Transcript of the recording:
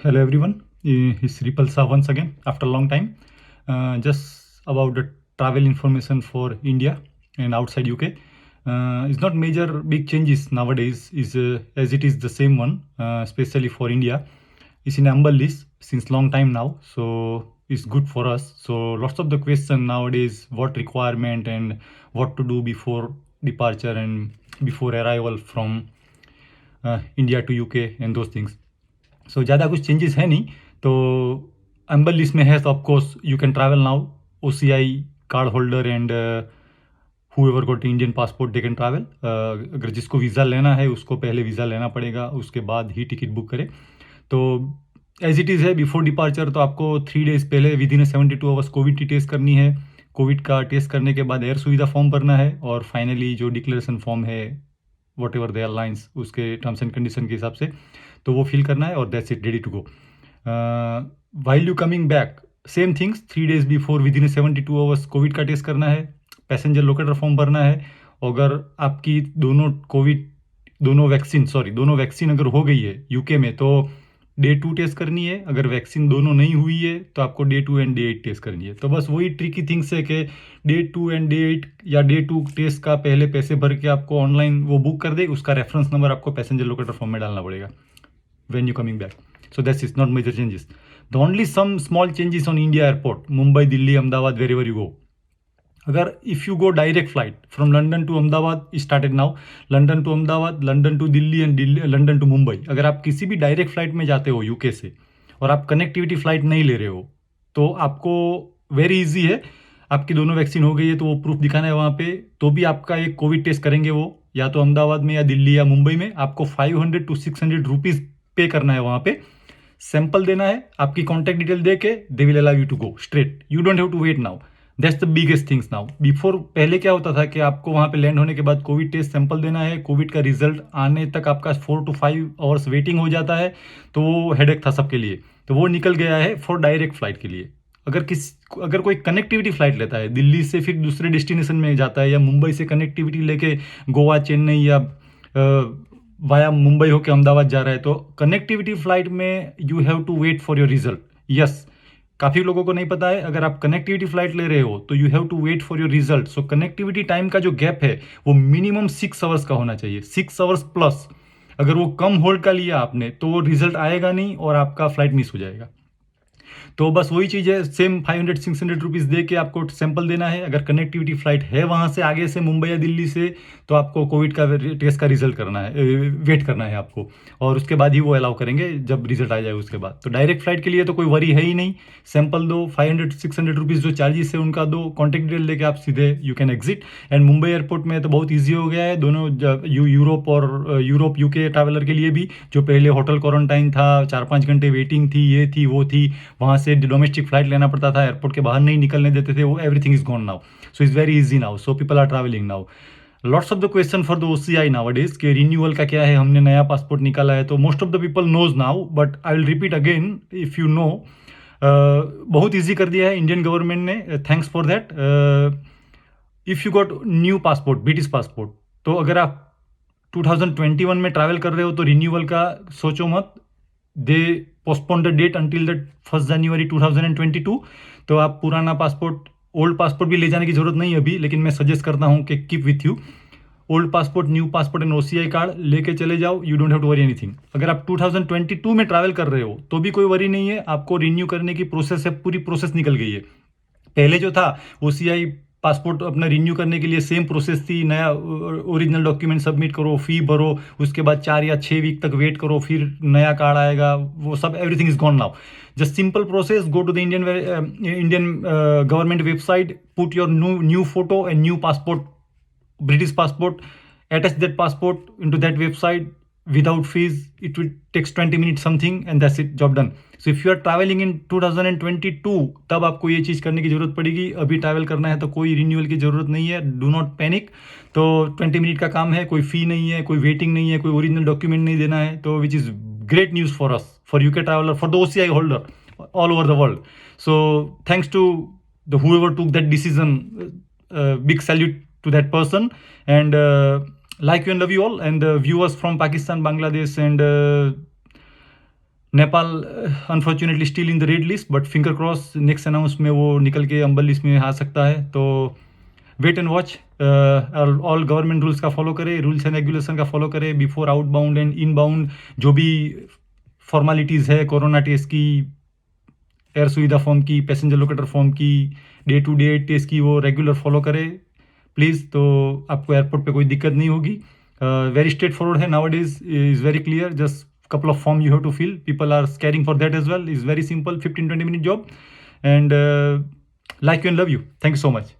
Hello everyone, it's Ripalsa once again after a long time. Just about the travel information for India and outside UK. It's not major big changes nowadays. Is as it is the same one, especially for India. It's in amber list since long time now, so it's good for us. So lots of the question nowadays: what requirement and what to do before departure and before arrival from India to UK and those things. So ज़्यादा कुछ changes है नहीं. तो amber list में है तो of course you can travel now. OCI card holder and whoever got Indian passport they can travel. अगर जिसको वीज़ा लेना है उसको पहले वीज़ा लेना पड़ेगा, उसके बाद ही टिकट बुक करे. तो एज इट इज़ है बिफोर डिपार्चर तो आपको 3 डेज़ पहले विद इन 72 आवर्स कोविड की टेस्ट करनी है. कोविड का टेस्ट करने के बाद एयर सुविधा फॉर्म भरना है और फाइनली जो डिक्लेरेशन फॉर्म है वॉट एवर द एयरलाइंस उसके टर्म्स एंड कंडीशन के हिसाब से तो वो फिल करना है और that's it, ready to go. While you coming back same things 3 days before within 72 hours Covid का टेस्ट करना है, पैसेंजर लोकेटर फॉर्म भरना है. अगर आपकी दोनों वैक्सीन अगर हो गई है यूके में तो डे 2 टेस्ट करनी है. अगर वैक्सीन दोनों नहीं हुई है तो आपको डे 2 एंड डे 8 टेस्ट करनी है. तो बस वही ट्रिकी थिंग्स है कि डे 2 एंड डे 8 या डे 2 टेस्ट का पहले पैसे भर के आपको ऑनलाइन वो बुक कर दे, उसका रेफरेंस नंबर आपको पैसेंजर लोकेटर फॉर्म में डालना पड़ेगा when you coming back. So that's is not major changes. The only some small changes on India airport, Mumbai, Delhi, Ahmedabad, wherever you go. अगर if you go direct flight from London to Ahmedabad started now, London to Ahmedabad, London to Delhi and London to Mumbai. अगर आप किसी भी direct flight में जाते हो UK से और आप कनेक्टिविटी फ्लाइट नहीं ले रहे हो तो आपको वेरी इजी है. आपकी दोनों वैक्सीन हो गई है तो वो प्रूफ दिखाना है वहाँ पे. तो भी आपका एक कोविड टेस्ट करेंगे वो या तो अहमदाबाद में या दिल्ली या मुंबई में. आपको 500 to 600 रुपीज़ पे करना है वहाँ पे. सैंपल देना है, आपकी कॉन्टैक्ट डिटेल दे के they will allow you to go straight. You don't have to wait now. That's the biggest things now. Before पहले क्या होता था कि आपको वहाँ पे लैंड होने के बाद कोविड टेस्ट सैंपल देना है, कोविड का रिजल्ट आने तक आपका 4 to 5 आवर्स वेटिंग हो जाता है. तो वो हेडेक था सबके लिए. तो वो निकल गया है फॉर डायरेक्ट फ्लाइट के लिए. अगर कोई कनेक्टिविटी फ्लाइट लेता है दिल्ली से फिर दूसरे डेस्टिनेशन में जाता है या मुंबई से कनेक्टिविटी लेके गोवा, चेन्नई या वाया मुंबई होकर अहमदाबाद जा रहा है तो कनेक्टिविटी फ्लाइट में you have to wait for your result. Yes, काफ़ी लोगों को नहीं पता है. अगर आप कनेक्टिविटी फ्लाइट ले रहे हो तो you have to wait for your result. So connectivity time का जो गैप है वो मिनिमम 6 आवर्स का होना चाहिए, 6 आवर्स प्लस. अगर वो कम होल्ड का लिया आपने तो वो रिजल्ट आएगा नहीं और आपका फ्लाइट मिस हो जाएगा. तो बस वही चीज़ है, सेम 500-600 रुपीज़ दे के आपको सैंपल देना है. अगर कनेक्टिविटी फ्लाइट है वहाँ से आगे से मुंबई या दिल्ली से तो आपको कोविड का टेस्ट का रिजल्ट करना है, वेट करना है आपको और उसके बाद ही वो अलाउ करेंगे जब रिजल्ट आ जाए उसके बाद. तो डायरेक्ट फ्लाइट के लिए तो कोई वरी है ही नहीं. सैंपल दो, 500-600 रुपीज़ जो चार्जेस है उनका दो, कॉन्टैक्ट डिटेल लेके आप सीधे you can exit. And Mumbai airport में तो बहुत ईजी हो गया है दोनों यूरोप यूके ट्रैवलर के लिए भी. जो पहले होटल क्वारंटाइन था, 4-5 घंटे वेटिंग थी, ये थी वो थी, वहाँ से डोमेस्टिक फ्लाइट लेना पड़ता था, एयरपोर्ट के बाहर नहीं निकलने देते थे, वो everything is gone now. So it's very easy now. So people are travelling now. Lots of the question for the OCI nowadays के रिन्यूअल का क्या है, हमने नया पासपोर्ट निकाला है. तो most of the people knows now but I will repeat again if you know. बहुत ईजी कर दिया है इंडियन गवर्नमेंट ने, thanks for that. If you got new passport, British passport, तो अगर आप 2021 में ट्रैवल कर रहे हो तो रिन्यूअल का सोचो मत. They postpone the date until the 1 January 2022. तो आप पुराना पासपोर्ट, ओल्ड पासपोर्ट भी ले जाने की जरूरत नहीं है अभी, लेकिन मैं सजेस्ट करता हूँ कि keep with you old passport, new passport and OCI card लेके चले जाओ. You don't have to worry anything. अगर आप 2022 में ट्रैवल कर रहे हो तो भी कोई वरी नहीं है. आपको रिन्यू करने की प्रोसेस है, पूरी प्रोसेस निकल गई है. पहले जो था OCI पासपोर्ट अपना रिन्यू करने के लिए सेम प्रोसेस थी. नया ओरिजिनल डॉक्यूमेंट सबमिट करो, फी भरो, उसके बाद 4 या 6 वीक तक वेट करो, फिर नया कार्ड आएगा. वो सब everything is gone now. Just simple process, go to the Indian government website, put your new photo and new passport, British passport, attach that passport into that website without fees. It will takes 20 minutes something and that's it, job done. So if you are traveling in 2022 तब आपको ये चीज़ करने की ज़रूरत पड़ेगी. अभी travel करना है तो कोई रिन्यूअल की ज़रूरत नहीं है. Do not panic. तो 20 मिनट का काम है, कोई फ़ी नहीं है, कोई वेटिंग नहीं है, कोई ओरिजिनल डॉक्यूमेंट नहीं देना है. तो which is great news for us, for UK traveller, for the OCI holder all over the world. So thanks to the whoever took that decision. Big salute to that person. And like you and love you all, and viewers from Pakistan, Bangladesh and Nepal unfortunately still in the red list, but finger cross next announce में वो निकल के अम्बल list में आ सकता है. तो wait and watch. All government rules का फॉलो करें, रूल्स एंड रेगुलेशन का फॉलो करें बिफोर आउटबाउंड एंड इनबाउंड. जो भी फॉर्मेलिटीज़ है कोरोना टेस्ट की, एयर सुविधा फॉर्म की, पैसेंजर लोकेटर फॉर्म की, डे टू डे टेस्ट की, वो रेगुलर फॉलो करें प्लीज़. तो आपको एयरपोर्ट पे कोई दिक्कत नहीं होगी. वेरी स्ट्रेट फॉरवर्ड है now days, is very clear. Just couple of form you have to fill, people are scaring for that as well. It's very simple, 15-20 minute job. And like you and love you. Thank you so much.